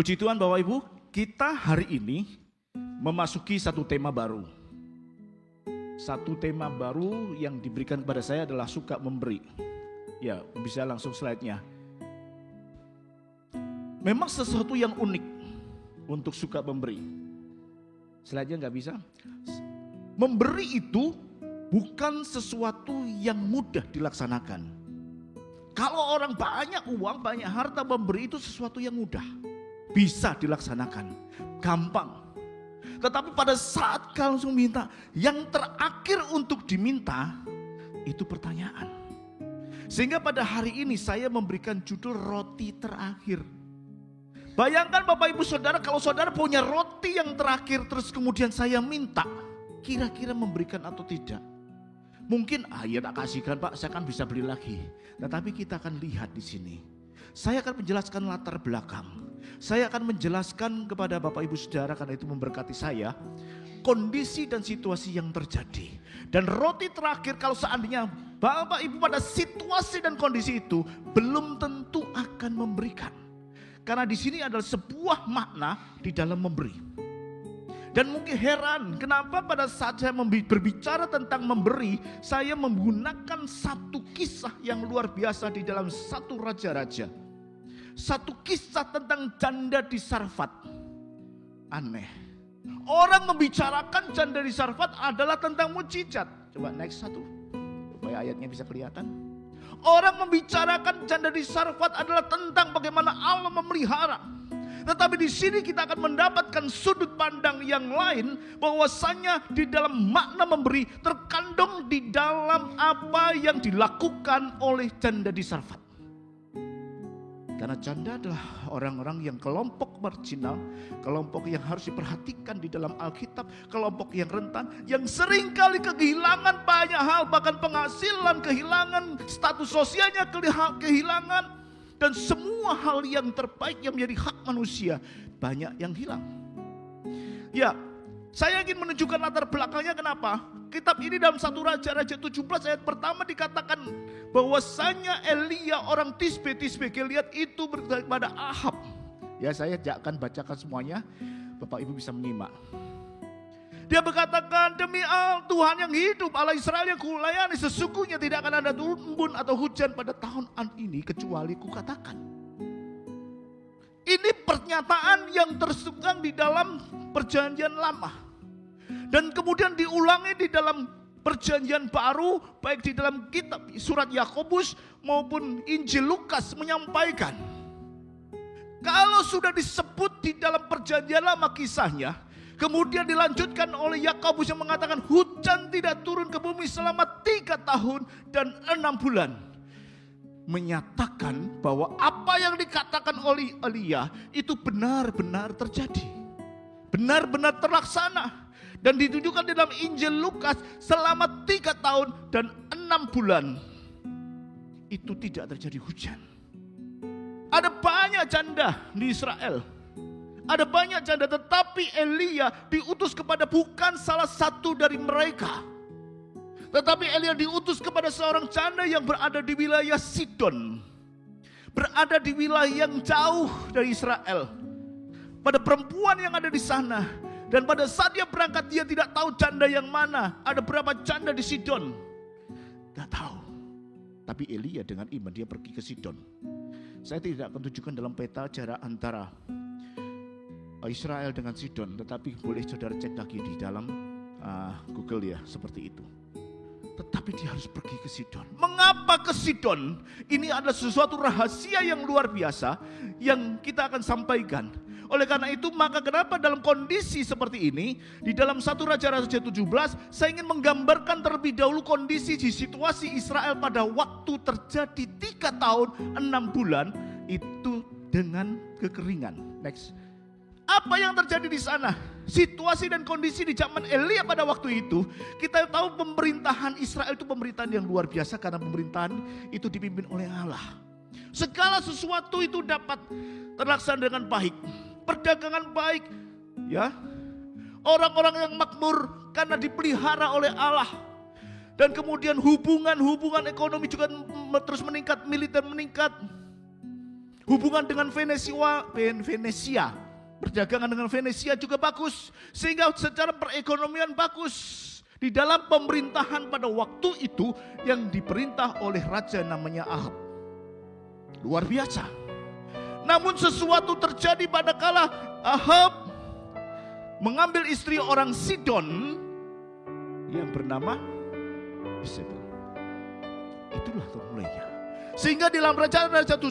Puji Tuhan Bapak Ibu, kita hari ini memasuki satu tema baru. Satu tema baru yang diberikan kepada saya adalah suka memberi. Ya, bisa langsung slide-nya. Memang sesuatu yang unik untuk suka memberi. Slide-nya nggak bisa. Memberi itu bukan sesuatu yang mudah dilaksanakan. Kalau orang banyak uang, banyak harta, memberi itu sesuatu yang mudah. Bisa dilaksanakan, gampang. Tetapi pada saat kau langsung minta, yang terakhir untuk diminta, itu pertanyaan. Sehingga pada hari ini saya memberikan judul roti terakhir. Bayangkan Bapak Ibu Saudara, kalau saudara punya roti yang terakhir, terus kemudian saya minta, kira-kira memberikan atau tidak? Mungkin, ya tak kasihkan Pak, saya kan bisa beli lagi. Tetapi kita akan lihat di sini. Saya akan menjelaskan latar belakang. Saya akan menjelaskan kepada Bapak Ibu Saudara, karena itu memberkati saya, kondisi dan situasi yang terjadi. Dan roti terakhir, kalau seandainya Bapak Ibu pada situasi dan kondisi itu belum tentu akan memberikan. Karena di sini adalah sebuah makna di dalam memberi. Dan mungkin heran kenapa pada saat saya berbicara tentang memberi, saya menggunakan satu kisah yang luar biasa di dalam satu raja-raja. Satu kisah tentang janda di Sarfat. Aneh. Orang membicarakan janda di Sarfat adalah tentang mujizat. Coba next satu, supaya ayatnya bisa kelihatan. Orang membicarakan janda di Sarfat adalah tentang bagaimana Allah memelihara. Tetapi di sini kita akan mendapatkan sudut pandang yang lain, bahwasanya di dalam makna memberi terkandung di dalam apa yang dilakukan oleh janda di Sarfat. Karena janda adalah orang-orang yang kelompok marginal, kelompok yang harus diperhatikan di dalam Alkitab, kelompok yang rentan, yang seringkali kehilangan banyak hal, bahkan penghasilan kehilangan, status sosialnya kehilangan, dan semua hal yang terbaik yang menjadi hak manusia banyak yang hilang. Ya, saya ingin menunjukkan latar belakangnya kenapa. Kitab ini dalam 1 Raja-Raja 17 ayat pertama dikatakan bahwasanya Elia orang Tisbe Gilead itu berkata kepada Ahab. Ya, saya akan bacakan semuanya, Bapak Ibu bisa menyimak. Dia berkatakan, demi Tuhan yang hidup, Allah Israel yang kulayani, sesungguhnya tidak akan ada embun atau hujan pada tahun ini kecuali kukatakan. Ini pernyataan yang tersunggang di dalam perjanjian lama. Dan kemudian diulangi di dalam perjanjian baru, baik di dalam kitab surat Yakobus maupun Injil Lukas menyampaikan. Kalau sudah disebut di dalam perjanjian lama kisahnya, kemudian dilanjutkan oleh Yakobus yang mengatakan hujan tidak turun ke bumi selama 3 tahun dan 6 bulan. Menyatakan bahwa apa yang dikatakan oleh Elia itu benar-benar terjadi. Benar-benar terlaksana. Dan ditunjukkan di dalam Injil Lukas selama 3 tahun dan 6 bulan itu tidak terjadi hujan. Ada banyak janda di Israel. Ada banyak janda, tetapi Elia diutus kepada bukan salah satu dari mereka. Tetapi Elia diutus kepada seorang janda yang berada di wilayah Sidon. Berada di wilayah yang jauh dari Israel. Pada perempuan yang ada di sana. Dan pada saat dia berangkat, dia tidak tahu janda yang mana. Ada berapa janda di Sidon? Gak tahu. Tapi Elia dengan iman dia pergi ke Sidon. Saya tidak akan tunjukkan dalam peta jarak antara Israel dengan Sidon, tetapi boleh saudara cek lagi di dalam Google ya, seperti itu. Tetapi dia harus pergi ke Sidon. Mengapa ke Sidon? Ini adalah sesuatu rahasia yang luar biasa yang kita akan sampaikan. Oleh karena itu, maka kenapa dalam kondisi seperti ini, di dalam 1 Raja-Raja 17, saya ingin menggambarkan terlebih dahulu kondisi di situasi Israel pada waktu terjadi 3 tahun 6 bulan itu dengan kekeringan. Next. Apa yang terjadi di sana? Situasi dan kondisi di zaman Elia pada waktu itu, kita tahu pemerintahan Israel itu pemerintahan yang luar biasa karena pemerintahan itu dipimpin oleh Allah. Segala sesuatu itu dapat terlaksana dengan baik. Perdagangan baik, ya. Orang-orang yang makmur karena dipelihara oleh Allah. Dan kemudian hubungan ekonomi juga terus meningkat, militer meningkat. Hubungan dengan Venesia, perdagangan dengan Venesia juga bagus. Sehingga secara perekonomian bagus. Di dalam pemerintahan pada waktu itu yang diperintah oleh raja namanya Ahab. Luar biasa. Namun sesuatu terjadi pada kala Ahab mengambil istri orang Sidon yang bernama Jezebel. Itulah mulainya. Sehingga di dalam Raja 17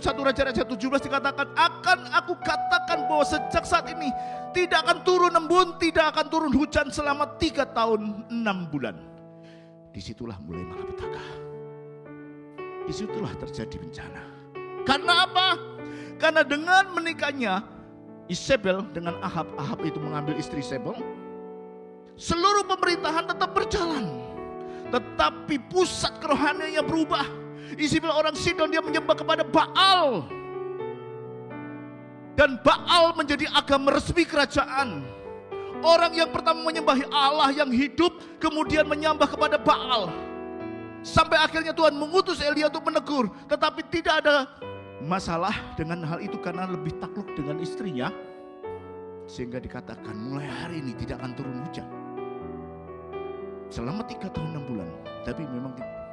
dikatakan, akan aku katakan bahwa sejak saat ini tidak akan turun embun, tidak akan turun hujan selama 3 tahun 6 bulan. Disitulah mulai malapetaka. Disitulah terjadi bencana. Karena apa? Karena dengan menikahnya Jezebel dengan Ahab, Ahab itu mengambil istri Jezebel, seluruh pemerintahan tetap berjalan. Tetapi pusat kerohaniannya berubah. Jezebel orang Sidon, dia menyembah kepada Baal. Dan Baal menjadi agama resmi kerajaan. Orang yang pertama menyembahi Allah yang hidup, kemudian menyembah kepada Baal. Sampai akhirnya Tuhan mengutus Elia untuk menegur. Tetapi tidak ada masalah dengan hal itu karena lebih takluk dengan istrinya. Sehingga dikatakan mulai hari ini tidak akan turun hujan. Selama 3 tahun 6 bulan. Tapi memang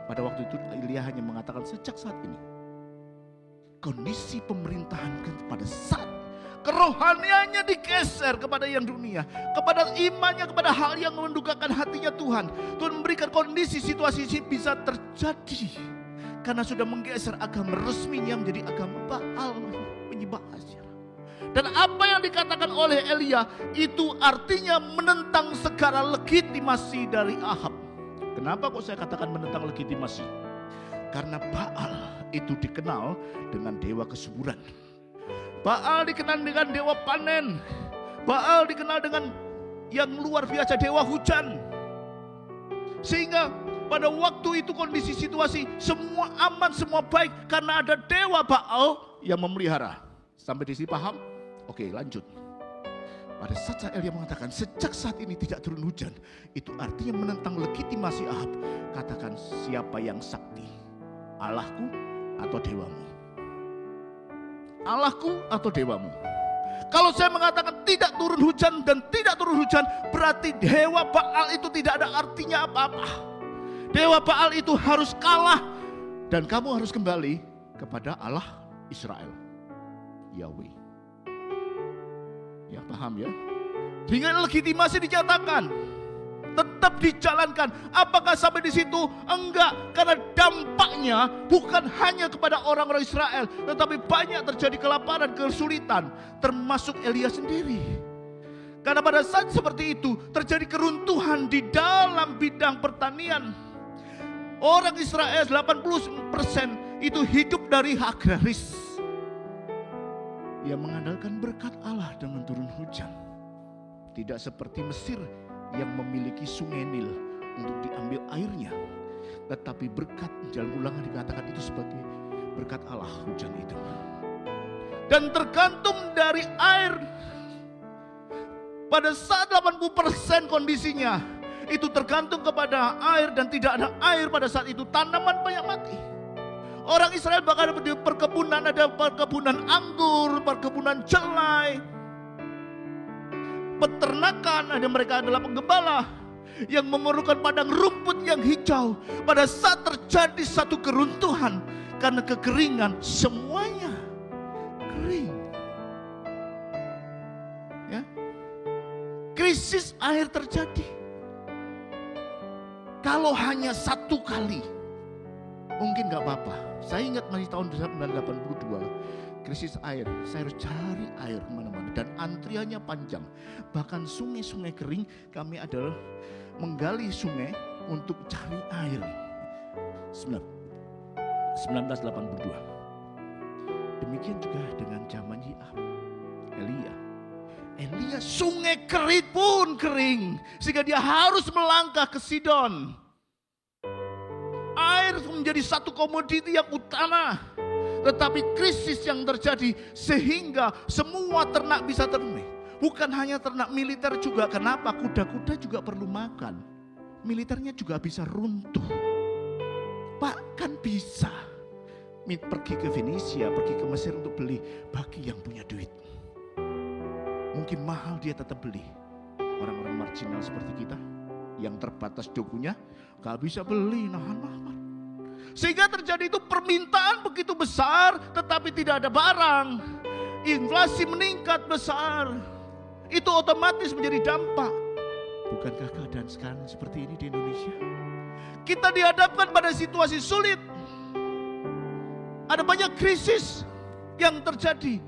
pada waktu itu Elia hanya mengatakan sejak saat ini. Kondisi pemerintahan pada saat kerohaniannya digeser kepada yang dunia. Kepada imannya, kepada hal yang mendukakan hatinya Tuhan. Tuhan memberikan kondisi situasi ini bisa terjadi. Karena sudah menggeser agama resminya menjadi agama Baal, menyembah Asyera. Dan apa yang dikatakan oleh Elia itu artinya menentang segala legitimasi dari Ahab. Kenapa kok saya katakan menentang legitimasi? Karena Baal itu dikenal dengan dewa kesuburan. Baal dikenal dengan dewa panen. Baal dikenal dengan yang luar biasa, dewa hujan. Sehingga pada waktu itu kondisi situasi semua aman, semua baik karena ada dewa Baal yang memelihara. Sampai di sini paham? Oke, lanjut. Pada saat Elia mengatakan sejak saat ini tidak turun hujan, itu artinya menentang legitimasi Ahab. Katakan, siapa yang sakti? Allahku atau dewamu? Allahku atau dewamu? Kalau saya mengatakan tidak turun hujan dan tidak turun hujan, berarti dewa Baal itu tidak ada artinya apa-apa. Dewa Baal itu harus kalah dan kamu harus kembali kepada Allah Israel, Yahweh. Ya, paham ya? Sehingga legitimasi dinyatakan, tetap dijalankan. Apakah sampai di situ? Enggak, karena dampaknya bukan hanya kepada orang-orang Israel, tetapi banyak terjadi kelaparan, kesulitan, termasuk Elia sendiri. Karena pada saat seperti itu terjadi keruntuhan di dalam bidang pertanian. Orang Israel 80% itu hidup dari agraris. Ia mengandalkan berkat Allah dengan turun hujan. Tidak seperti Mesir yang memiliki sungai Nil untuk diambil airnya. Tetapi berkat, dalam Ulangan dikatakan itu sebagai berkat Allah hujan itu. Dan tergantung dari air. Pada saat 80% kondisinya itu tergantung kepada air dan tidak ada air pada saat itu, tanaman banyak mati. Orang Israel bahkan di perkebunan, ada perkebunan anggur, perkebunan jelai, peternakan, ada mereka adalah penggembala yang memerlukan padang rumput yang hijau. Pada saat terjadi satu keruntuhan karena kekeringan, semuanya kering. Ya, krisis air terjadi. Kalau hanya satu kali, mungkin gak apa-apa. Saya ingat masih tahun 1982, krisis air. Saya harus cari air kemana-mana dan antriannya panjang. Bahkan sungai-sungai kering, kami adalah menggali sungai untuk cari air. 1982. Demikian juga dengan zaman Elia, sungai Kerit pun kering, sehingga dia harus melangkah ke Sidon. Air menjadi satu komoditi yang utama. Tetapi krisis yang terjadi sehingga semua ternak bisa ternak. Bukan hanya ternak militer juga. Kenapa? Kuda-kuda juga perlu makan. Militernya juga bisa runtuh. Bahkan bisa pergi ke Venesia, pergi ke Mesir untuk beli bagi yang punya duit. Mungkin mahal dia tetap beli. Orang-orang marginal seperti kita yang terbatas dokunya gak bisa beli, nahan mahal. Sehingga terjadi itu permintaan begitu besar tetapi tidak ada barang. Inflasi meningkat besar. Itu otomatis menjadi dampak. Bukankah keadaan sekarang seperti ini di Indonesia? Kita dihadapkan pada situasi sulit. Ada banyak krisis yang terjadi.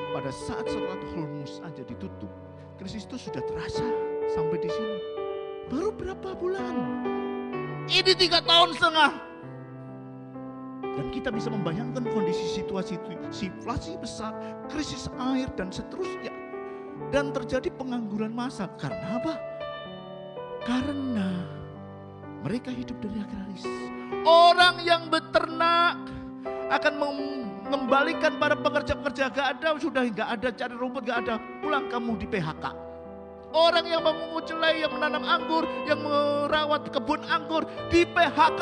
Pada saat Selat Hormuz aja ditutup, krisis itu sudah terasa sampai di sini. Baru berapa bulan? Ini 3 tahun setengah. Dan kita bisa membayangkan kondisi situasi itu, inflasi besar, krisis air dan seterusnya. Dan terjadi pengangguran massal. Karena apa? Karena mereka hidup dari agraris. Orang yang beternak akan mengembalikan para pekerja-pekerja, gak ada, sudah gak ada, cari rumput gak ada, pulang kamu di PHK. Orang yang memungut celai, yang menanam anggur, yang merawat kebun anggur di PHK.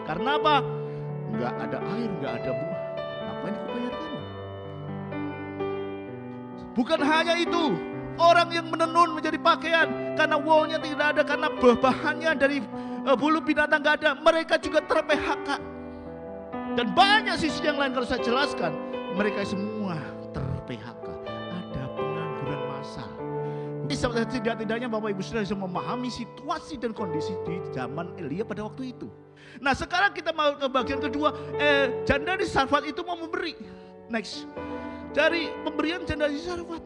Karena apa? Gak ada air, gak ada buah. Ngapain aku bayar kamu? Bukan hanya itu, orang yang menenun menjadi pakaian karena woolnya tidak ada, karena bahannya dari bulu binatang gak ada, mereka juga ter-PHK. Dan banyak sisi yang lain kalau saya jelaskan, mereka semua ter-PHK. Ada pengangguran massal. Tidak-tidaknya Bapak Ibu Saudara bisa memahami situasi dan kondisi di zaman Elia pada waktu itu. Nah sekarang kita mau ke bagian kedua, janda di Sarfat itu mau memberi. Next, dari pemberian janda di Sarfat.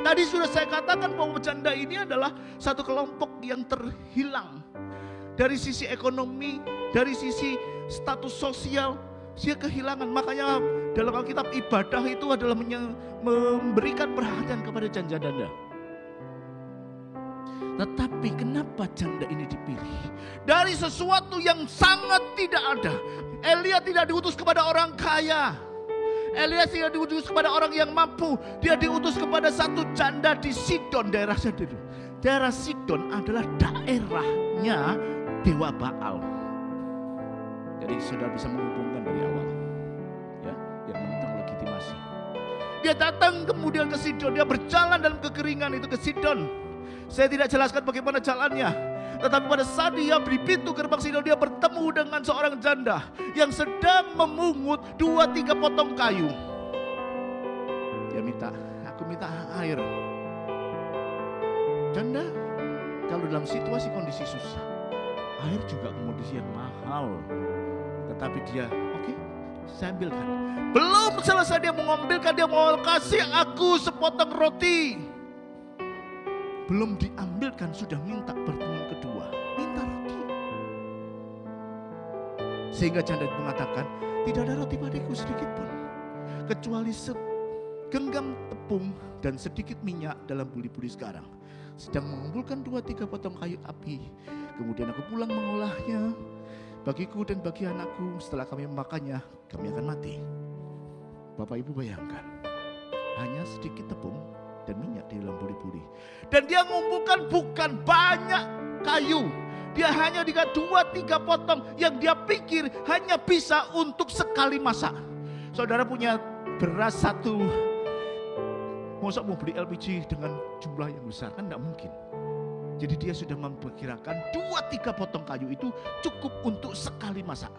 Tadi sudah saya katakan bahwa janda ini adalah satu kelompok yang terhilang. Dari sisi ekonomi, dari sisi status sosial, dia kehilangan. Makanya dalam Alkitab ibadah itu adalah memberikan perhatian kepada janda-janda. Tetapi kenapa janda ini dipilih? Dari sesuatu yang sangat tidak ada. Elia tidak diutus kepada orang kaya. Elia tidak diutus kepada orang yang mampu. Dia diutus kepada satu janda di Sidon, daerah Sidon. Daerah Sidon adalah daerahnya dewa Baal. Jadi saudara bisa menghubungkan dari awal, ya, yang tentang legitimasi. Dia datang kemudian ke Sidon, dia berjalan dalam kekeringan itu ke Sidon. Saya tidak jelaskan bagaimana jalannya, tetapi pada saat dia di pintu gerbang Sidon, dia bertemu dengan seorang janda yang sedang memungut 2-3 potong kayu. Dia minta, aku minta air. Janda, kalau dalam situasi kondisi susah, air juga kondisi yang mahal. Tetapi dia, oke, saya ambilkan. Belum selesai dia mengambilkan, dia mau kasih aku sepotong roti. Belum diambilkan sudah minta pertemuan kedua, minta roti. Sehingga janda mengatakan, tidak ada roti padaku sedikit pun, kecuali segenggam tepung dan sedikit minyak dalam buli-buli sekarang. Sedang mengumpulkan 2-3 potong kayu api. Kemudian aku pulang mengolahnya bagiku dan bagi anakku. Setelah kami memakannya, kami akan mati. Bapak Ibu bayangkan, hanya sedikit tepung dan minyak di dalam buli-buli. Dan dia mengumpulkan bukan banyak kayu. Dia hanya 2-3 potong yang dia pikir hanya bisa untuk sekali masak. Saudara punya beras satu, masa mau beli LPG dengan jumlah yang besar? Kan tidak mungkin. Jadi dia sudah memperkirakan 2-3 potong kayu itu cukup untuk sekali masak.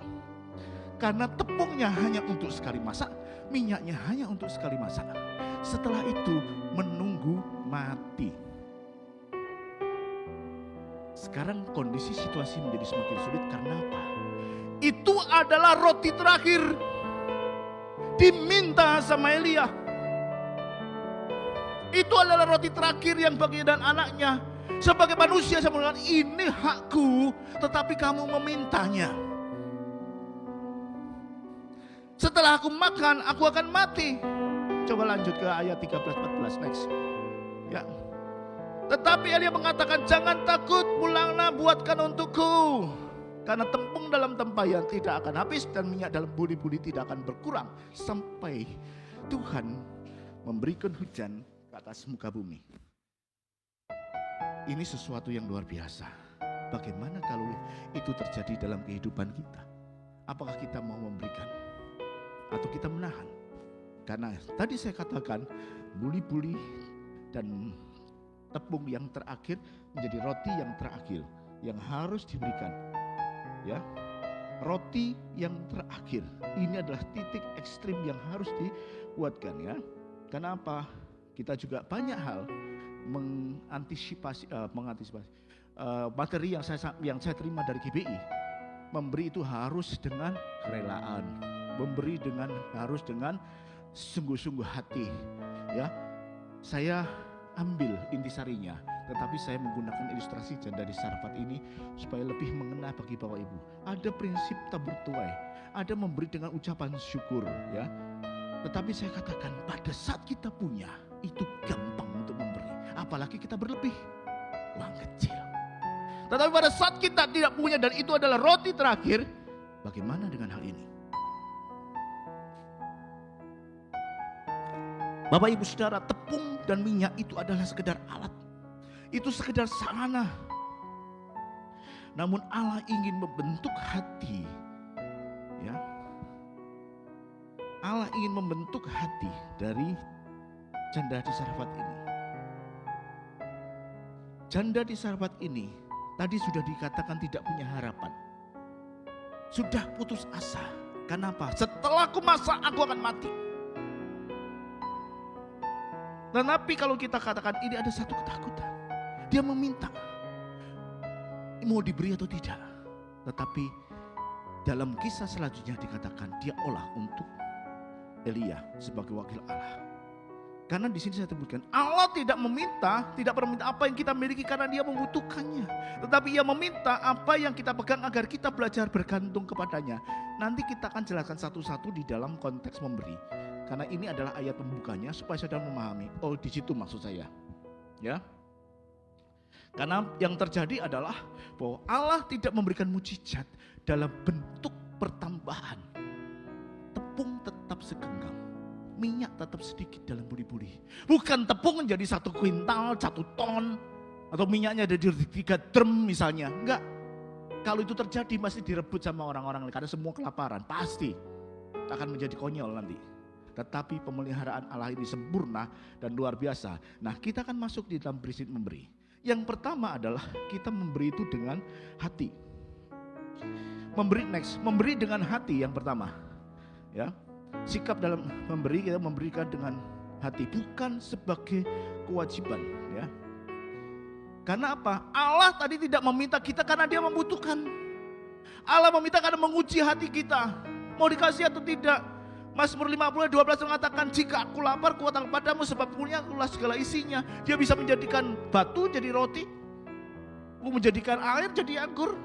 Karena tepungnya hanya untuk sekali masak, minyaknya hanya untuk sekali masak. Setelah itu menunggu mati. Sekarang kondisi situasi menjadi semakin sulit karena apa? Itu adalah roti terakhir diminta sama Elia. Itu adalah roti terakhir yang bagi dan anaknya. Sebagai manusia saya mengatakan ini hakku, tetapi kamu memintanya. Setelah aku makan, aku akan mati. Coba lanjut ke ayat 13-14 next. Ya. Tetapi Elia mengatakan, jangan takut, pulanglah buatkan untukku. Karena tepung dalam tempayan tidak akan habis dan minyak dalam buli-buli tidak akan berkurang sampai Tuhan memberikan hujan ke atas muka bumi. Ini sesuatu yang luar biasa. Bagaimana kalau itu terjadi dalam kehidupan kita? Apakah kita mau memberikan? atau kita menahan. Karena tadi saya katakan buli-buli dan tepung yang terakhir menjadi roti yang terakhir yang harus diberikan. Ya, roti yang terakhir ini adalah titik ekstrim yang harus dikuatkan ya. Kenapa? Kita juga banyak hal mengantisipasi materi yang saya terima dari GBI. Memberi itu harus dengan kerelaan, memberi harus dengan sungguh-sungguh hati. Ya, saya ambil intisarinya, tetapi saya menggunakan ilustrasi janda di Sarfat ini supaya lebih mengena bagi Bapak Ibu. Ada prinsip tabur tuai, ada memberi dengan ucapan syukur, ya. Tetapi saya katakan pada saat kita punya itu gampang untuk memberi, apalagi kita berlebih, uang kecil. Tetapi pada saat kita tidak punya dan itu adalah roti terakhir, bagaimana dengan hal ini? Bapak Ibu Saudara, tepung dan minyak itu adalah sekedar alat. Itu sekedar sarana. Namun Allah ingin membentuk hati. Ya. Allah ingin membentuk hati dari janda di Sarfat ini. Janda di Sarfat ini tadi sudah dikatakan tidak punya harapan. Sudah putus asa. Kenapa? Setelah aku masak aku akan mati. Tetapi kalau kita katakan ini ada satu ketakutan. Dia meminta mau diberi atau tidak. Tetapi dalam kisah selanjutnya dikatakan dia olah untuk Elia sebagai wakil Allah. Karena di sini saya sebutkan Allah tidak meminta apa yang kita miliki karena dia membutuhkannya. Tetapi ia meminta apa yang kita pegang agar kita belajar bergantung kepadanya. Nanti kita akan jelaskan satu-satu di dalam konteks memberi. Karena ini adalah ayat pembukanya supaya saudara memahami. Oh, di situ maksud saya. Ya. Karena yang terjadi adalah bahwa Allah tidak memberikan mukjizat dalam bentuk pertambahan. Tepung tetap segenggam, minyak tetap sedikit dalam buli-buli. Bukan tepung menjadi 1 kuintal, 1 ton, atau minyaknya ada di 3 drum misalnya. Enggak. Kalau itu terjadi pasti direbut sama orang-orang karena semua kelaparan. Pasti akan menjadi konyol nanti. Tetapi pemeliharaan Allah ini sempurna dan luar biasa. Nah, kita akan masuk di dalam prinsip memberi. Yang pertama adalah kita memberi itu dengan hati. Memberi dengan hati yang pertama. Ya. Sikap dalam memberi, kita memberikan dengan hati, bukan sebagai kewajiban, ya. Karena apa? Allah tadi tidak meminta kita karena dia membutuhkan. Allah meminta karena menguji hati kita. Mau dikasih atau tidak? Mazmur 50:12 mengatakan, jika aku lapar kuatkan padamu sebab punya akulah segala isinya. Dia bisa menjadikan batu jadi roti, menjadikan air jadi anggur.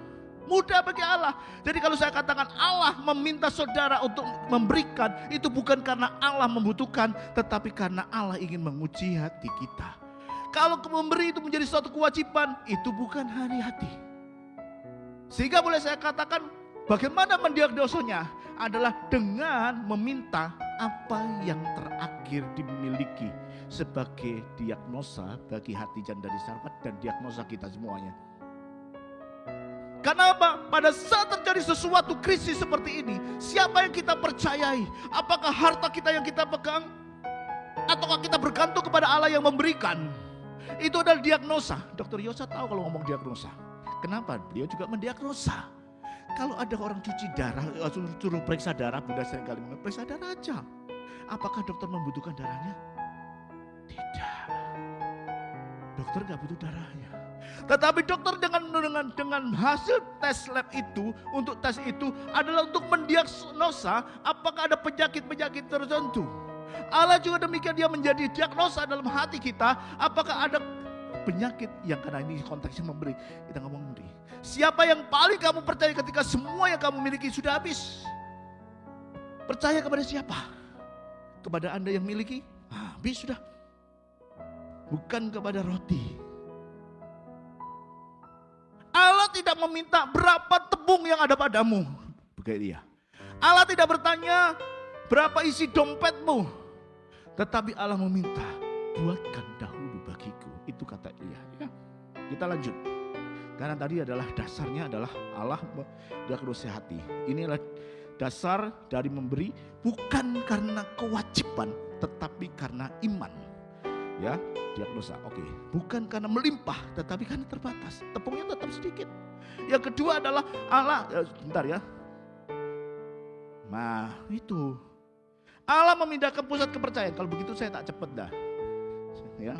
Mudah bagi Allah. Jadi kalau saya katakan Allah meminta saudara untuk memberikan, itu bukan karena Allah membutuhkan, tetapi karena Allah ingin menguji hati kita. Kalau memberi itu menjadi suatu kewajiban, itu bukan hari hati. Sehingga boleh saya katakan, bagaimana mendiagnosanya adalah dengan meminta apa yang terakhir dimiliki sebagai diagnosa bagi hati janda di Sarfat dan diagnosa kita semuanya. Karena apa? Pada saat terjadi sesuatu krisis seperti ini, siapa yang kita percayai? Apakah harta kita yang kita pegang? Ataukah kita bergantung kepada Allah yang memberikan? Itu adalah diagnosa. Dr. Yosa tahu kalau ngomong diagnosa. Kenapa? Beliau juga mendiagnosa. Kalau ada orang cuci darah, suruh periksa darah, Bunda seringkali mengatakan periksa darah aja. Apakah dokter membutuhkan darahnya? Tidak. Dokter gak butuh darahnya. Tetapi dokter dengan hasil tes lab itu, untuk tes itu adalah untuk mendiagnosa apakah ada penyakit-penyakit tertentu. Allah juga demikian, dia menjadi diagnosa dalam hati kita, apakah ada penyakit yang karena ini konteksnya memberi. Kita ngomong memberi. Siapa yang paling kamu percaya ketika semua yang kamu miliki sudah habis? Percaya kepada siapa? Kepada Anda yang miliki? Habis sudah. Bukan kepada roti. Allah tidak meminta berapa tepung yang ada padamu. Begitu dia. Allah tidak bertanya berapa isi dompetmu. Tetapi Allah meminta, buatkan dahulu bagiku. Itu kata dia. Ya. Kita lanjut. Karena tadi adalah dasarnya adalah Allah diagnosa hati. Inilah dasar dari memberi bukan karena kewajiban tetapi karena iman. Ya, diagnosa. Oke, bukan karena melimpah tetapi karena terbatas. Tepungnya tetap sedikit. Yang kedua adalah Allah, bentar ya. Nah, itu. Allah memindahkan pusat kepercayaan. Kalau begitu saya tak cepet dah. Ya.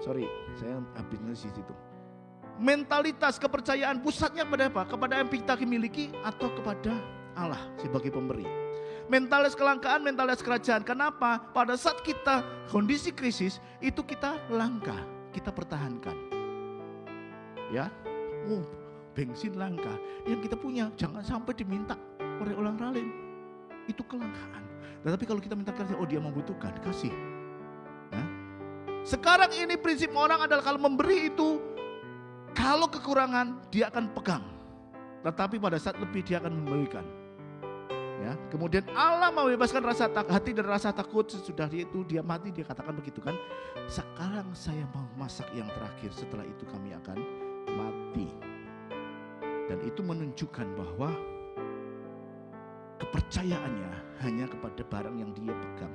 Sorry, saya habisnya di situ. Mentalitas kepercayaan pusatnya kepada apa? Kepada yang kita miliki atau kepada Allah sebagai pemberi. Mentalitas kelangkaan, mentalitas kerajaan. Kenapa? Pada saat kita kondisi krisis itu kita langka, kita pertahankan. Ya, bensin langka. Yang kita punya jangan sampai diminta oleh orang lain. Itu kelangkaan. Tetapi kalau kita minta kerja, oh dia membutuhkan, kasih. Nah, sekarang ini prinsip orang adalah kalau memberi itu, kalau kekurangan dia akan pegang. Tetapi pada saat lebih dia akan memberikan. Ya, kemudian Allah membebaskan rasa hati dan rasa takut. Sesudah itu dia mati, dia katakan begitu kan. Sekarang saya mau masak yang terakhir, setelah itu kami akan mati. Dan itu menunjukkan bahwa kepercayaannya hanya kepada barang yang dia pegang.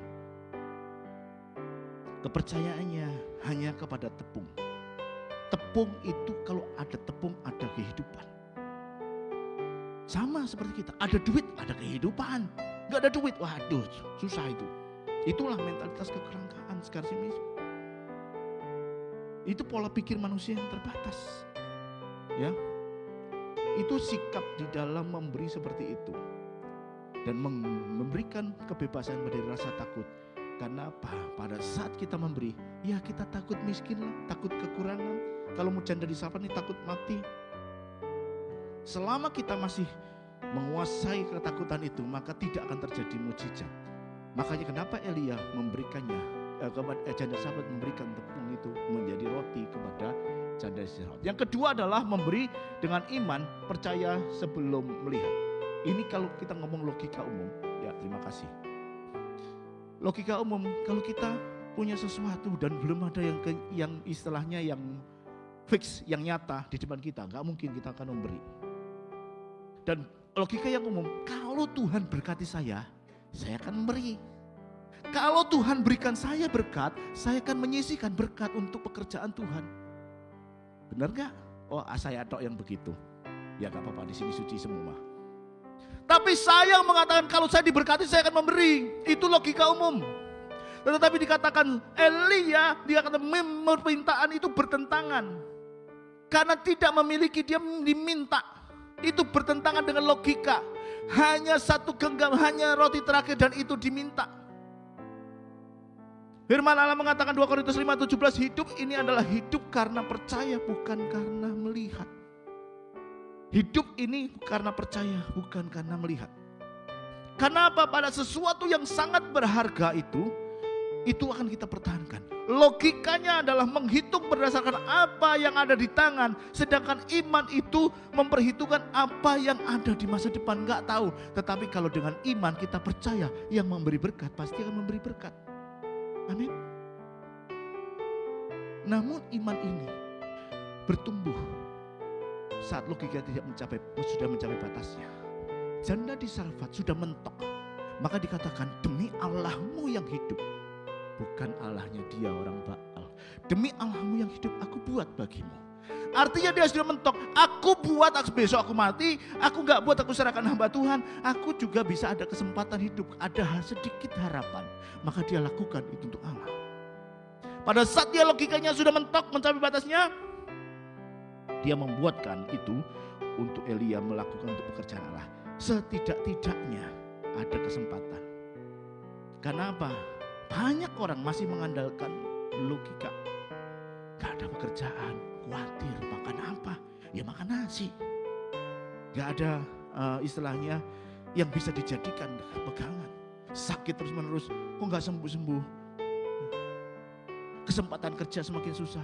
Kepercayaannya hanya kepada tepung. Tepung itu kalau ada tepung ada kehidupan. Sama seperti kita, ada duit, ada kehidupan. Gak ada duit, waduh susah itu. Itulah mentalitas kekelangkaan skarsimisme. Itu pola pikir manusia yang terbatas. Ya, itu sikap di dalam memberi seperti itu. Dan memberikan kebebasan dari rasa takut. Karena apa? Pada saat kita memberi, ya kita takut miskin lah, takut kekurangan. Kalau mau janda disapa nih takut mati. Selama kita masih menguasai ketakutan itu, maka tidak akan terjadi mukjizat. Makanya kenapa Elia memberikannya, janda sahabat memberikan tepung itu menjadi roti kepada janda sahabat. Yang kedua adalah memberi dengan iman, percaya sebelum melihat. Ini kalau kita ngomong logika umum, ya terima kasih. Logika umum, kalau kita punya sesuatu dan belum ada yang istilahnya yang fix, yang nyata di depan kita, gak mungkin kita akan memberi. Dan logika yang umum, kalau Tuhan berkati saya akan memberi. Kalau Tuhan berikan saya berkat, saya akan menyisihkan berkat untuk pekerjaan Tuhan. Benar gak? Oh saya tok yang begitu. Ya gak apa-apa, di sini suci semua. Tapi saya mengatakan kalau saya diberkati saya akan memberi. Itu logika umum. Tetapi dikatakan Elia, dia kata permintaan itu bertentangan. Karena tidak memiliki dia diminta. Itu bertentangan dengan logika. Hanya satu genggam, hanya roti terakhir dan itu diminta. Firman Allah mengatakan 2 Korintus 5:17, hidup ini adalah hidup karena percaya bukan karena melihat. Hidup ini karena percaya bukan karena melihat. Kenapa? Pada sesuatu yang sangat berharga itu akan kita pertahankan. Logikanya adalah menghitung berdasarkan apa yang ada di tangan. Sedangkan iman itu memperhitungkan apa yang ada di masa depan. Gak tahu. Tetapi kalau dengan iman kita percaya yang memberi berkat pasti akan memberi berkat. Amin. Namun iman ini bertumbuh saat logika sudah mencapai batasnya. Janda di Sarfat sudah mentok. Maka dikatakan demi Allahmu yang hidup. Bukan Allahnya dia orang Baal. Demi Allahmu yang hidup aku buat bagimu. Artinya dia sudah mentok. Aku buat, besok aku mati. Aku gak buat, aku serahkan hamba Tuhan. Aku juga bisa ada kesempatan hidup. Ada sedikit harapan. Maka dia lakukan itu untuk Allah. Pada saat dia logikanya sudah mentok, mencapai batasnya, dia membuatkan itu untuk Elia melakukan untuk pekerjaan Allah. Setidak-tidaknya ada kesempatan. Karena apa? Banyak orang masih mengandalkan logika. Gak ada pekerjaan, khawatir makan apa? Ya makan nasi. Gak ada istilahnya yang bisa dijadikan pegangan. Sakit terus menerus, kok gak sembuh-sembuh. Kesempatan kerja semakin susah.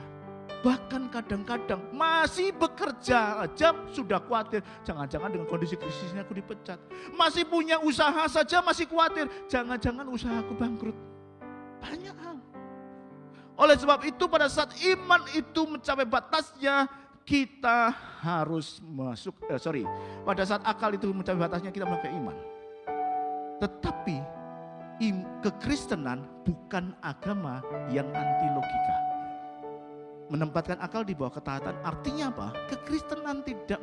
Bahkan kadang-kadang masih bekerja aja sudah khawatir. Jangan-jangan dengan kondisi krisisnya aku dipecat. Masih punya usaha saja masih khawatir. Jangan-jangan usahaku bangkrut. Banyak hal. Oleh sebab itu pada saat iman itu mencapai batasnya, kita harus pada saat akal itu mencapai batasnya kita memakai iman. Tetapi kekristenan bukan agama yang anti logika. Menempatkan akal di bawah ketaatan artinya apa? Kekristenan tidak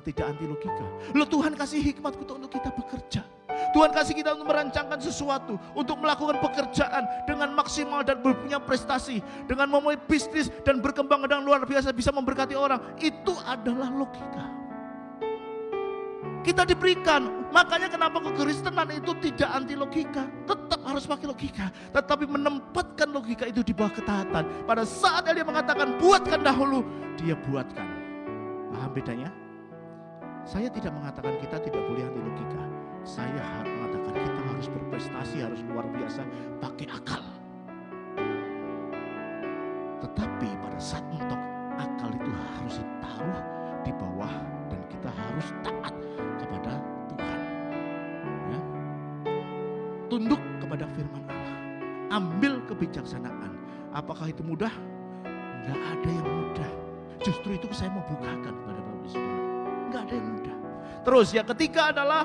tidak anti logika. Loh, Tuhan kasih hikmat untuk kita bekerja. Tuhan kasih kita untuk merancangkan sesuatu, untuk melakukan pekerjaan dengan maksimal dan berpunya prestasi, dengan memulai bisnis dan berkembang dengan luar biasa, bisa memberkati orang. Itu adalah logika. Kita diberikan, makanya kenapa kekristenan itu tidak anti logika, tetap harus pakai logika, tetapi menempatkan logika itu di bawah ketaatan. Pada saat dia mengatakan buatkan dahulu, dia buatkan. Paham bedanya? Saya tidak mengatakan kita tidak boleh anti logika. Saya harus mengatakan kita harus berprestasi, harus luar biasa, pakai akal. Tetapi pada saat mentok, akal itu harus ditaruh di bawah dan kita harus taat kepada Tuhan. Ya. Tunduk kepada firman Allah. Ambil kebijaksanaan. Apakah itu mudah? Enggak ada yang mudah. Justru itu saya mau bukakan kepada Bapak Saudara. Enggak ada yang mudah. Terus yang ketiga adalah,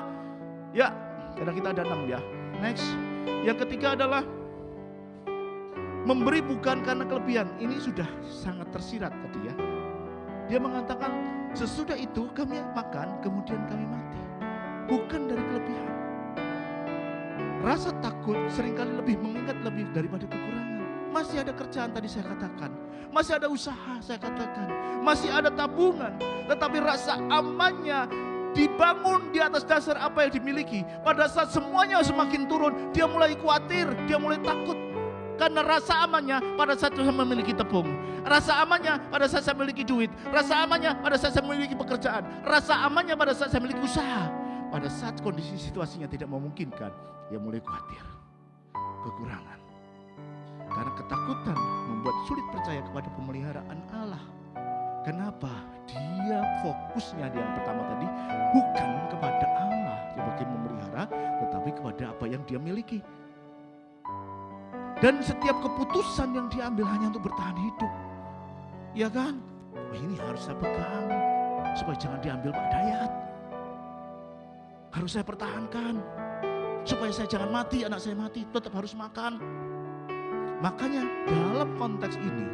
ya, karena kita ada 6 ya. Next. Yang ketiga adalah memberi bukan karena kelebihan. Ini sudah sangat tersirat tadi ya. Dia mengatakan sesudah itu kami makan, kemudian kami mati. Bukan dari kelebihan. Rasa takut seringkali lebih mengingat lebih daripada kekurangan. Masih ada kerjaan tadi saya katakan. Masih ada usaha saya katakan. Masih ada tabungan. Tetapi rasa amannya dibangun di atas dasar apa yang dimiliki. Pada saat semuanya semakin turun, dia mulai khawatir, dia mulai takut. Karena rasa amannya pada saat saya memiliki tepung, rasa amannya pada saat saya memiliki duit, rasa amannya pada saat saya memiliki pekerjaan, rasa amannya pada saat saya memiliki usaha. Pada saat kondisi situasinya tidak memungkinkan, dia mulai khawatir, kekurangan. Karena ketakutan membuat sulit percaya kepada pemeliharaan Allah. Kenapa? Dia fokusnya yang pertama tadi bukan kepada Allah sebagai memelihara, tetapi kepada apa yang dia miliki. Dan setiap keputusan yang diambil hanya untuk bertahan hidup. Ya kan? Oh, ini harus saya pegang supaya jangan diambil Pak Dayat. Harus saya pertahankan supaya saya jangan mati, anak saya mati, tetap harus makan. Makanya dalam konteks ini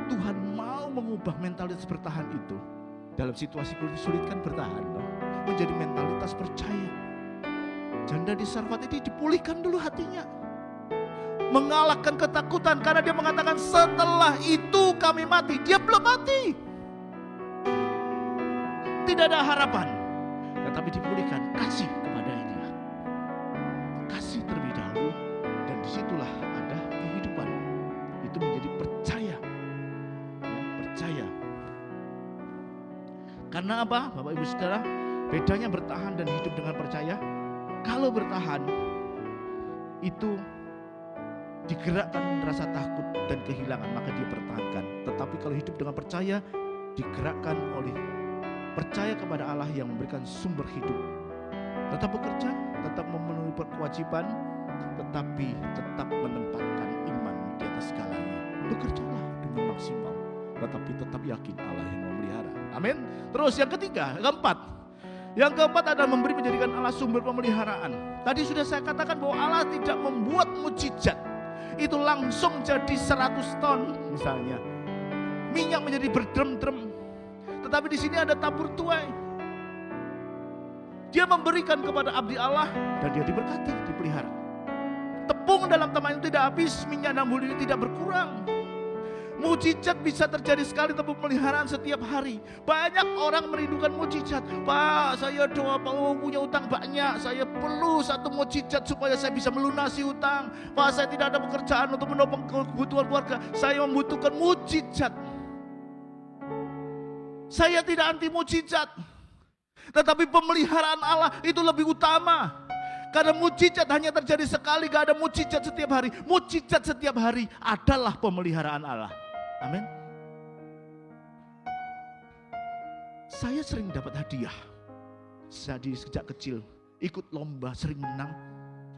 Tuhan mau mengubah mentalitas bertahan itu. Dalam situasi sulit kan bertahan loh, menjadi mentalitas percaya. Janda di Sarfat ini dipulihkan dulu hatinya, mengalahkan ketakutan karena dia mengatakan setelah itu kami mati. Dia belum mati, tidak ada harapan, tetapi dipulihkan. Kasih kepada dia, kasih terlebih dahulu, dan disitulah ada kehidupan. Itu menjadi percaya, ya, percaya. Karena apa Bapak Ibu Saudara? Bedanya bertahan dan hidup dengan percaya. Kalau bertahan itu digerakkan rasa takut dan kehilangan, maka dia pertahankan. Tetapi kalau hidup dengan percaya, digerakkan oleh percaya kepada Allah yang memberikan sumber hidup. Tetap bekerja, tetap memenuhi kewajiban, tetapi tetap menempatkan iman di atas segalanya. Bekerjalah dengan maksimal, tetapi tetap yakin Allah yang memelihara. Amin. Terus yang ketiga, yang keempat adalah memberi, menjadikan Allah sumber pemeliharaan. Tadi sudah saya katakan bahwa Allah tidak membuat mukjizat itu langsung jadi 100 ton misalnya, minyak menjadi berdrem-drem. Tetapi di sini ada tabur tuai. Dia memberikan kepada abdi Allah dan dia diberkati, dipelihara. Tepung dalam taman itu tidak habis, minyak dan bulu ini tidak berkurang. Mukjizat bisa terjadi sekali tapi pemeliharaan setiap hari. Banyak orang merindukan mukjizat. Pak, saya doa punya utang banyak, saya perlu satu mukjizat supaya saya bisa melunasi utang. Pak, saya tidak ada pekerjaan untuk menopang kebutuhan keluarga, saya membutuhkan mukjizat. Saya tidak anti mukjizat, tetapi pemeliharaan Allah itu lebih utama. Karena mukjizat hanya terjadi sekali, gak ada mukjizat setiap hari. Mukjizat setiap hari adalah pemeliharaan Allah. Amin. Saya sering dapat hadiah. Sejak kecil ikut lomba sering menang,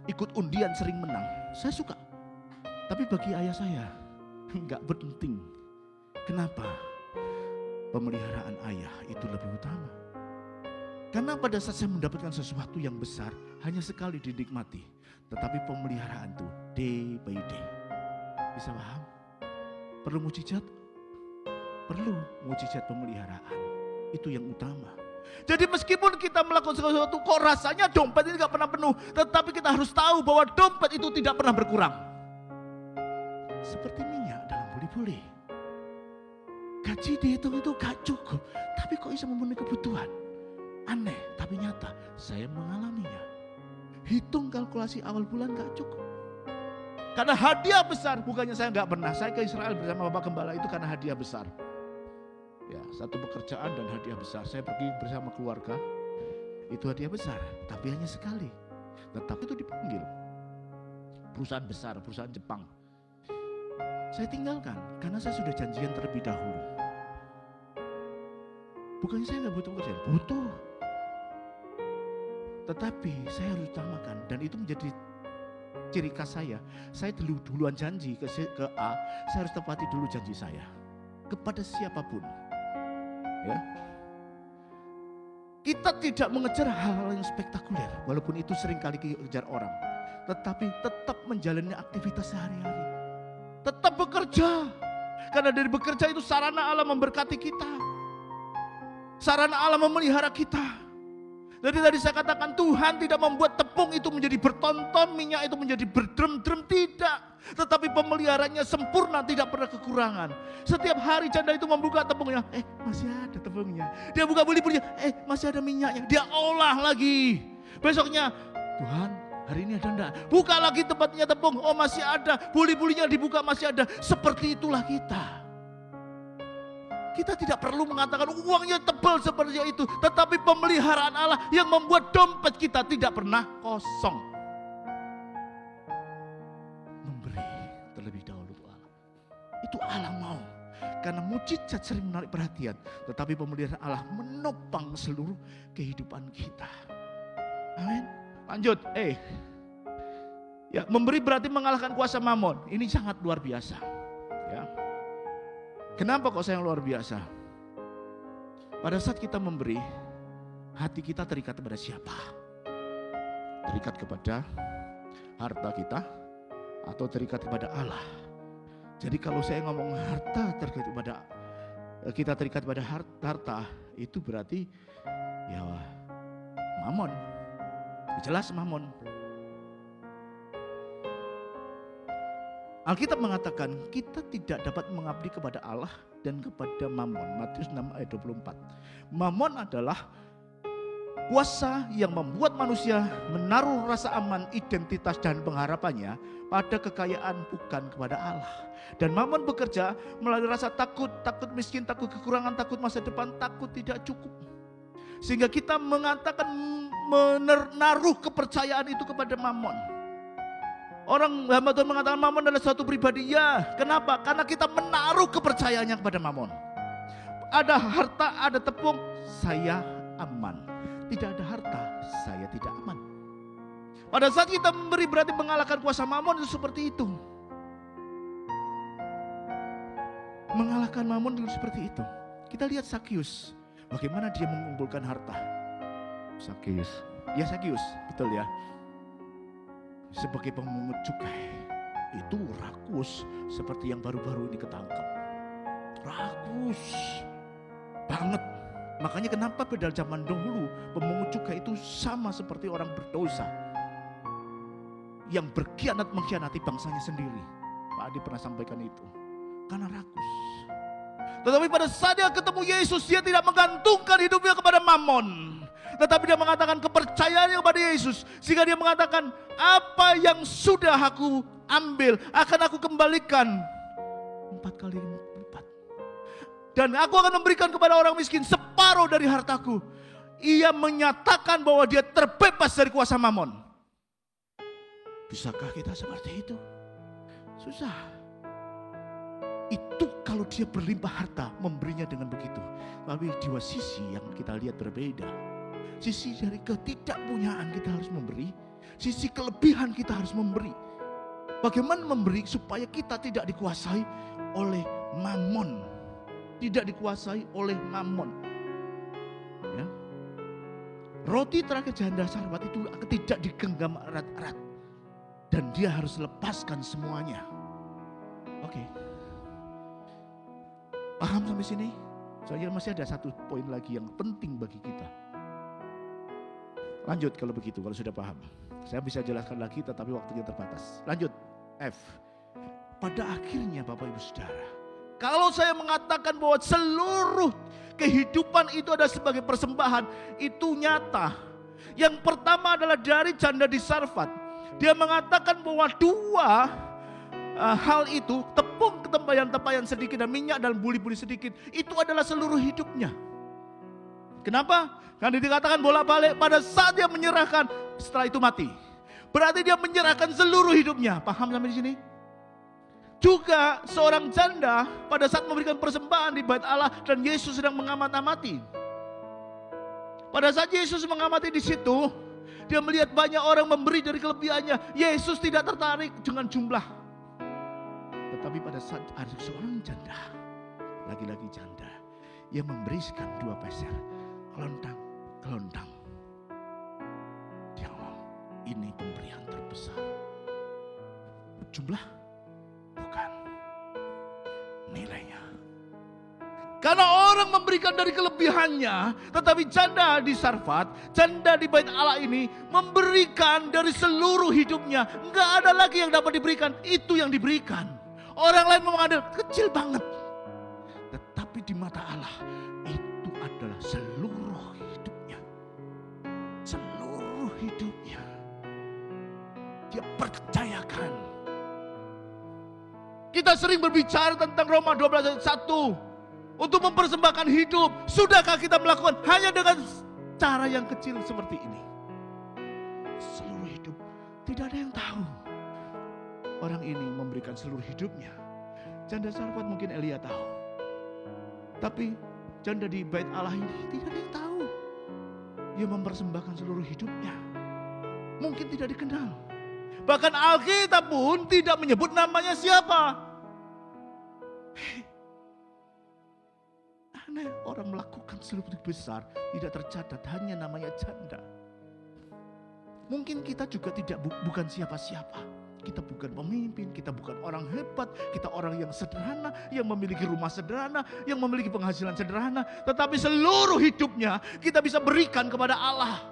ikut undian sering menang. Saya suka. Tapi bagi ayah saya enggak penting. Kenapa? Pemeliharaan ayah itu lebih utama. Karena pada saat saya mendapatkan sesuatu yang besar, hanya sekali dinikmati. Tetapi pemeliharaan itu day by day. Bisa paham? Perlu mujizat? Perlu mujizat pemeliharaan. Itu yang utama. Jadi meskipun kita melakukan sesuatu, kok rasanya dompet ini gak pernah penuh. Tetapi kita harus tahu bahwa dompet itu tidak pernah berkurang. Seperti minyak dalam buli-buli. Gaji dihitung itu gak cukup. Tapi kok bisa memenuhi kebutuhan? Aneh, tapi nyata. Saya mengalaminya. Hitung kalkulasi awal bulan gak cukup. Karena hadiah besar, bukannya saya gak pernah. Saya ke Israel bersama Bapak Gembala itu karena hadiah besar. Ya, satu pekerjaan dan hadiah besar. Saya pergi bersama keluarga. Itu hadiah besar, tapi hanya sekali. Tetapi itu dipanggil. Perusahaan besar, perusahaan Jepang. Saya tinggalkan karena saya sudah janjian terlebih dahulu. Bukannya saya gak butuh pekerjaan, butuh. Tetapi saya harus utamakan, dan itu menjadi ciri khas saya. Saya duluan janji ke A, saya harus tepati dulu janji saya kepada siapapun. Ya, kita tidak mengejar hal-hal yang spektakuler, walaupun itu seringkali dikejar orang. Tetapi tetap menjalani aktivitas sehari-hari, tetap bekerja, karena dari bekerja itu sarana Allah memberkati kita, sarana Allah memelihara kita. Jadi tadi saya katakan Tuhan tidak membuat tepung itu menjadi bertonton, minyak itu menjadi berdrem-drem, tidak. Tetapi pemeliharanya sempurna, tidak pernah kekurangan. Setiap hari janda itu membuka tepungnya, masih ada tepungnya. Dia buka buli-bulinya, masih ada minyaknya. Dia olah lagi. Besoknya, Tuhan hari ini ada enggak? Buka lagi tempatnya tepung, oh masih ada. Buli-bulinya dibuka masih ada. Seperti itulah kita. Kita tidak perlu mengatakan uangnya tebal seperti itu. Tetapi pemeliharaan Allah yang membuat dompet kita tidak pernah kosong. Memberi terlebih dahulu Allah. Itu Allah mau. Karena mujizat sering menarik perhatian. Tetapi pemeliharaan Allah menopang seluruh kehidupan kita. Amin. Lanjut. Ya, memberi berarti mengalahkan kuasa mamon. Ini sangat luar biasa. Ya. Kenapa kok saya luar biasa? Pada saat kita memberi, hati kita terikat kepada siapa? Terikat kepada harta kita atau terikat kepada Allah? Jadi kalau saya ngomong harta terikat kepada kita terikat pada harta, itu berarti ya mamon. Jelas mamon. Alkitab mengatakan kita tidak dapat mengabdi kepada Allah dan kepada mamon. Matius 6 ayat 24. Mamon adalah kuasa yang membuat manusia menaruh rasa aman, identitas dan pengharapannya pada kekayaan bukan kepada Allah. Dan mamon bekerja melalui rasa takut, takut miskin, takut kekurangan, takut masa depan, takut tidak cukup. Sehingga kita mengatakan menaruh kepercayaan itu kepada mamon. Orang hamba Tuhan mengatakan mamon adalah suatu pribadi. Ya, kenapa? Karena kita menaruh kepercayaannya kepada mamon. Ada harta, ada tepung, saya aman. Tidak ada harta, saya tidak aman. Pada saat kita memberi berarti mengalahkan kuasa mamon, itu seperti itu. Mengalahkan mamon itu seperti itu. Kita lihat Sakius, bagaimana dia mengumpulkan harta. Sakius, betul ya. Sebagai pemungut cukai, itu rakus seperti yang baru-baru ini ketangkap. Rakus banget. Makanya kenapa pada zaman dahulu pemungut cukai itu sama seperti orang berdosa yang berkhianat mengkhianati bangsanya sendiri. Pak Adi pernah sampaikan itu. Karena rakus. Tetapi pada saat dia ketemu Yesus, dia tidak menggantungkan hidupnya kepada mamon. Tetapi dia mengatakan kepercayaannya kepada Yesus. Sehingga dia mengatakan, apa yang sudah aku ambil akan aku kembalikan 4 kali lipat. Dan aku akan memberikan kepada orang miskin separuh dari hartaku. Ia menyatakan bahwa dia terbebas dari kuasa mamon. Bisakah kita seperti itu? Susah. Itu kalau dia berlimpah harta, memberinya dengan begitu. Tapi dua sisi yang kita lihat berbeda. Sisi dari ketidakpunyaan kita harus memberi, sisi kelebihan kita harus memberi. Bagaimana memberi supaya kita tidak dikuasai oleh mamon, tidak dikuasai oleh mamon. Ya. Roti terakhir janda Sarfat itu tidak digenggam erat-erat. Dan dia harus lepaskan semuanya. Oke. Paham sampai sini? Soalnya masih ada satu poin lagi yang penting bagi kita. Lanjut kalau begitu, kalau sudah paham. Saya bisa jelaskan lagi tetapi waktunya terbatas. Lanjut, F. Pada akhirnya Bapak Ibu Saudara, kalau saya mengatakan bahwa seluruh kehidupan itu ada sebagai persembahan, itu nyata. Yang pertama adalah dari janda di Sarfat. Dia mengatakan bahwa dua hal itu, tepung tempayan-tempayan sedikit dan minyak dan buli-buli sedikit, itu adalah seluruh hidupnya. Kenapa? Karena dikatakan bolak-balik pada saat dia menyerahkan, setelah itu mati. Berarti dia menyerahkan seluruh hidupnya. Paham sampai di sini? Juga seorang janda pada saat memberikan persembahan di bait Allah dan Yesus sedang mengamati. Pada saat Yesus mengamati di situ, dia melihat banyak orang memberi dari kelebihannya. Yesus tidak tertarik dengan jumlah. Tetapi pada saat ada seorang janda, laki-laki janda, yang memberikan 2 peser, kelontang. Dia ngomong, ini pemberian terbesar. Jumlah? Bukan. Nilainya. Karena orang memberikan dari kelebihannya, tetapi janda di Sarfat, janda di bait Allah ini memberikan dari seluruh hidupnya. Enggak ada lagi yang dapat diberikan, itu yang diberikan. Orang lain mengambil kecil banget. Tetapi di mata Allah, itu adalah seluruh hidupnya. Seluruh hidupnya. Dia percayakan. Kita sering berbicara tentang Roma 12 ayat 1. Untuk mempersembahkan hidup. Sudahkah kita melakukan hanya dengan cara yang kecil seperti ini? Seluruh hidup. Tidak ada yang tahu. Orang ini memberikan seluruh hidupnya. Janda Sarfat mungkin Elia tahu. Tapi janda di bait Allah ini tidak ada yang tahu. Dia mempersembahkan seluruh hidupnya. Mungkin tidak dikenal. Bahkan Alkitab pun tidak menyebut namanya siapa. Aneh, orang melakukan seluruh besar tidak tercatat, hanya namanya janda. Mungkin kita juga bukan siapa-siapa. Kita bukan pemimpin, kita bukan orang hebat, kita orang yang sederhana, yang memiliki rumah sederhana, yang memiliki penghasilan sederhana. Tetapi seluruh hidupnya kita bisa berikan kepada Allah.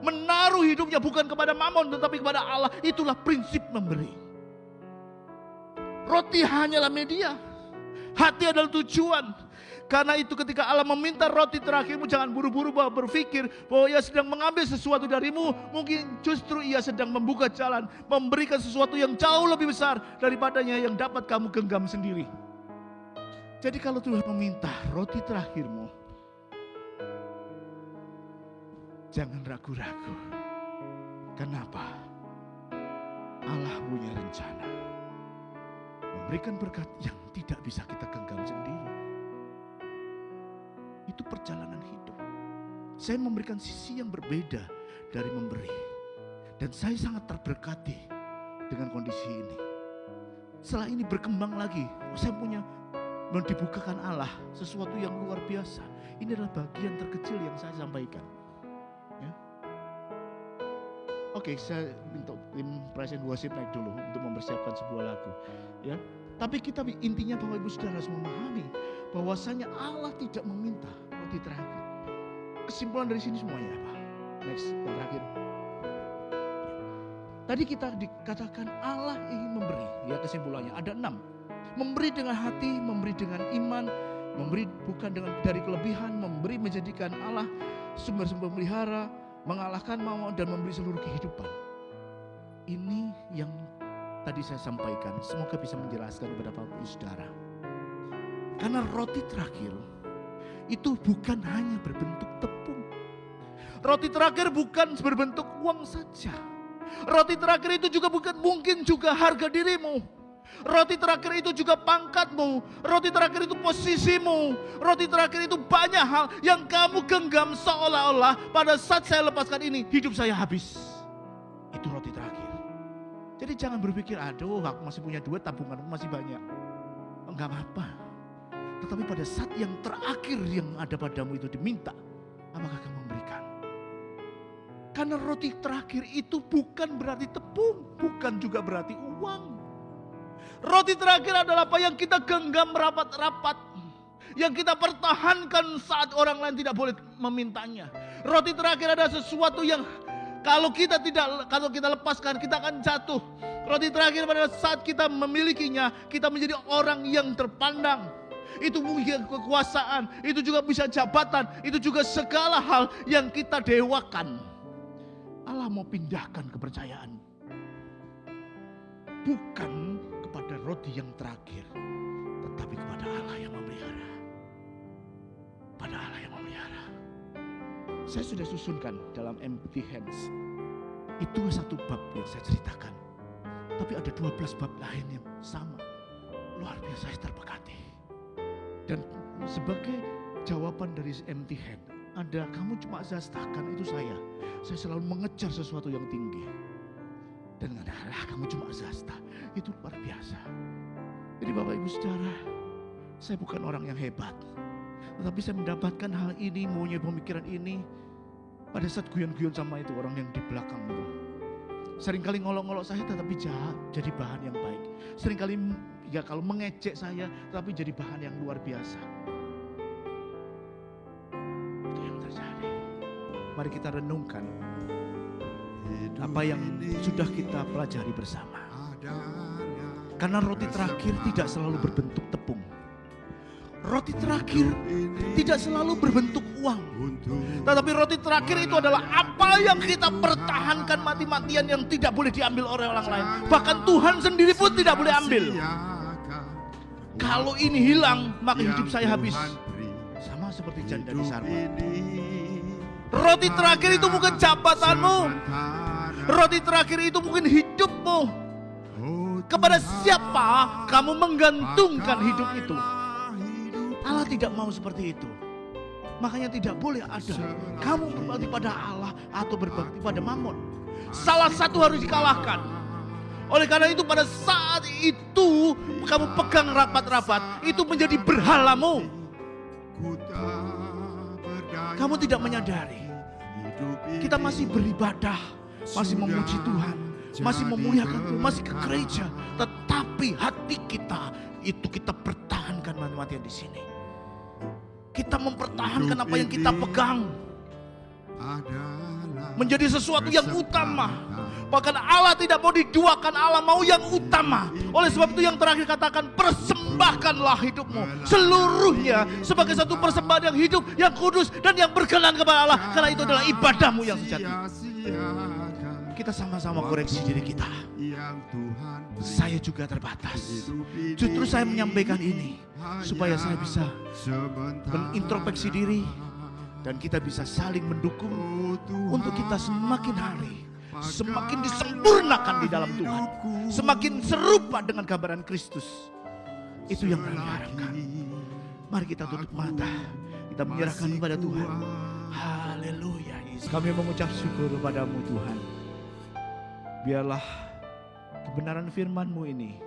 Menaruh hidupnya bukan kepada Mamon tetapi kepada Allah. Itulah prinsip memberi. Roti hanyalah media. Hati adalah tujuan. Karena itu ketika Allah meminta roti terakhirmu, jangan buru-buru berpikir bahwa ia sedang mengambil sesuatu darimu. Mungkin justru ia sedang membuka jalan, memberikan sesuatu yang jauh lebih besar daripadanya yang dapat kamu genggam sendiri. Jadi kalau Tuhan meminta roti terakhirmu, jangan ragu-ragu. Kenapa? Allah punya rencana memberikan berkat yang tidak bisa kita genggam sendiri. Itu perjalanan hidup. Saya memberikan sisi yang berbeda dari memberi. Dan saya sangat terberkati dengan kondisi ini. Setelah ini berkembang lagi. Saya punya dibukakan Allah sesuatu yang luar biasa. Ini adalah bagian terkecil yang saya sampaikan. Ya. Oke, saya minta tim praise and worship naik dulu untuk mempersiapkan sebuah lagu. Ya. Tapi kita intinya Bapak Ibu Saudara harus memahami bahwasanya Allah tidak meminta roti terakhir. Kesimpulan dari sini semuanya apa? Next, yang terakhir. Tadi kita dikatakan Allah ingin memberi. Ya, kesimpulannya ada 6. Memberi dengan hati, memberi dengan iman, memberi bukan dari kelebihan, memberi menjadikan Allah sumber-sumber pelihara, mengalahkan maut dan memberi seluruh kehidupan. Ini yang tadi saya sampaikan, semoga bisa menjelaskan kepada Bapak Ibu Saudara. Karena roti terakhir itu bukan hanya berbentuk tepung. Roti terakhir bukan berbentuk uang saja. Roti terakhir itu juga bukan mungkin juga harga dirimu. Roti terakhir itu juga pangkatmu. Roti terakhir itu posisimu. Roti terakhir itu banyak hal yang kamu genggam seolah-olah pada saat saya lepaskan ini hidup saya habis. Itu roti terakhir. Jadi jangan berpikir, aduh aku masih punya duit, tabunganku masih banyak. Enggak apa-apa. Tetapi pada saat yang terakhir yang ada padamu itu diminta, apakah kamu memberikan? Karena roti terakhir itu bukan berarti tepung, bukan juga berarti uang. Roti terakhir adalah apa yang kita genggam rapat-rapat, yang kita pertahankan saat orang lain tidak boleh memintanya. Roti terakhir adalah sesuatu yang kalau kita lepaskan, kita akan jatuh. Roti terakhir pada saat kita memilikinya, kita menjadi orang yang terpandang. Itu mungkin kekuasaan, itu juga bisa jabatan, itu juga segala hal yang kita dewakan. Allah mau pindahkan kepercayaan, bukan kepada roti yang terakhir, tetapi kepada Allah yang memelihara. Pada Allah yang memelihara. Saya sudah susunkan dalam Empty Hands. Itu satu bab yang saya ceritakan. Tapi ada 12 bab lain yang sama. Luar biasa, saya terberkati. Dan sebagai jawaban dari Empty Hand, ada kamu cuma zastakan itu saya. Saya selalu mengejar sesuatu yang tinggi. Dan adalah kamu cuma zasta. Itu luar biasa. Jadi Bapak Ibu Saudara, saya bukan orang yang hebat. Tetapi saya mendapatkan hal ini, mempunyai pemikiran ini pada saat guyon-guyon sama itu orang yang di belakang itu. Seringkali ngolok-ngolok saya tetapi jahat, jadi bahan yang baik. Seringkali ya kalau mengejek saya tetapi jadi bahan yang luar biasa. Itu yang terjadi. Mari kita renungkan apa yang sudah kita pelajari bersama. Karena roti terakhir tidak selalu berbentuk tepung. Roti terakhir tidak selalu berbentuk uang. Tetapi roti terakhir itu adalah apa yang kita pertahankan mati-matian yang tidak boleh diambil oleh orang lain. Bahkan Tuhan sendiri pun tidak boleh ambil. Kalau ini hilang, maka hidup saya habis. Sama seperti janda di Sarfat. Roti terakhir itu bukan jabatanmu. Roti terakhir itu mungkin hidupmu. Kepada siapa kamu menggantungkan hidup itu? Allah tidak mau seperti itu. Makanya tidak boleh ada kamu berbakti pada Allah atau berbakti pada Mammon. Salah satu harus dikalahkan. Oleh karena itu pada saat itu kamu pegang rapat-rapat, itu menjadi berhalamu. Kamu tidak menyadari. Kita masih beribadah, masih memuji Tuhan, masih memuliakan Tuhan, masih ke gereja. Tetapi hati kita itu kita pertahankan mati-matian di sini. Kita mempertahankan apa yang kita pegang menjadi sesuatu yang utama. Bahkan Allah tidak mau diduakan, Allah mau yang utama. Oleh sebab itu yang terakhir katakan, persembahkanlah hidupmu seluruhnya sebagai satu persembahan yang hidup, yang kudus dan yang berkenan kepada Allah. Karena itu adalah ibadahmu yang sejati. Kita sama-sama koreksi diri kita. Saya juga terbatas. Justru saya menyampaikan ini supaya saya bisa mengintrospeksi diri dan kita bisa saling mendukung untuk kita semakin hari semakin disempurnakan di dalam Tuhan, semakin serupa dengan gambaran Kristus. Itu yang kami harapkan. Mari kita tutup mata, kita menyerahkan kepada Tuhan. Haleluya. Kami mengucap syukur kepadamu Tuhan. Biarlah kebenaran firman-Mu ini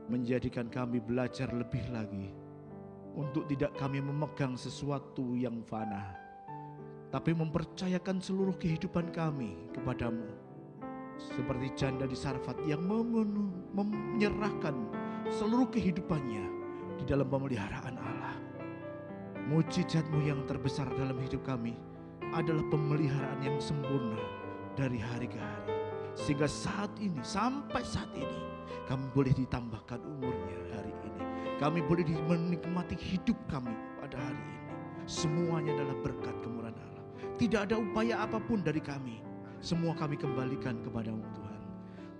menjadikan kami belajar lebih lagi untuk tidak kami memegang sesuatu yang fana, tapi mempercayakan seluruh kehidupan kami kepadamu. Seperti janda di Sarfat yang menyerahkan seluruh kehidupannya di dalam pemeliharaan Allah. Mujizat-Mu yang terbesar dalam hidup kami adalah pemeliharaan yang sempurna dari hari ke hari. Sehingga saat ini, sampai saat ini, kami boleh ditambahkan umurnya hari ini. Kami boleh menikmati hidup kami pada hari ini. Semuanya adalah berkat kemurahan Allah. Tidak ada upaya apapun dari kami. Semua kami kembalikan kepada-Mu Tuhan.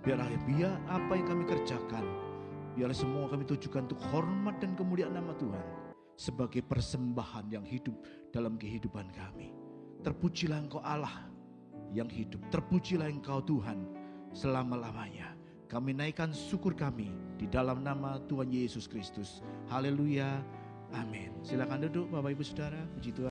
Biarlah apa yang kami kerjakan, biarlah semua kami tujukan untuk hormat dan kemuliaan nama Tuhan. Sebagai persembahan yang hidup dalam kehidupan kami. Terpujilah Engkau Allah yang hidup. Terpujilah Engkau Tuhan selama-lamanya. Kami naikkan syukur kami di dalam nama Tuhan Yesus Kristus. Haleluya. Amin. Silakan duduk Bapak Ibu Saudara. Puji Tuhan.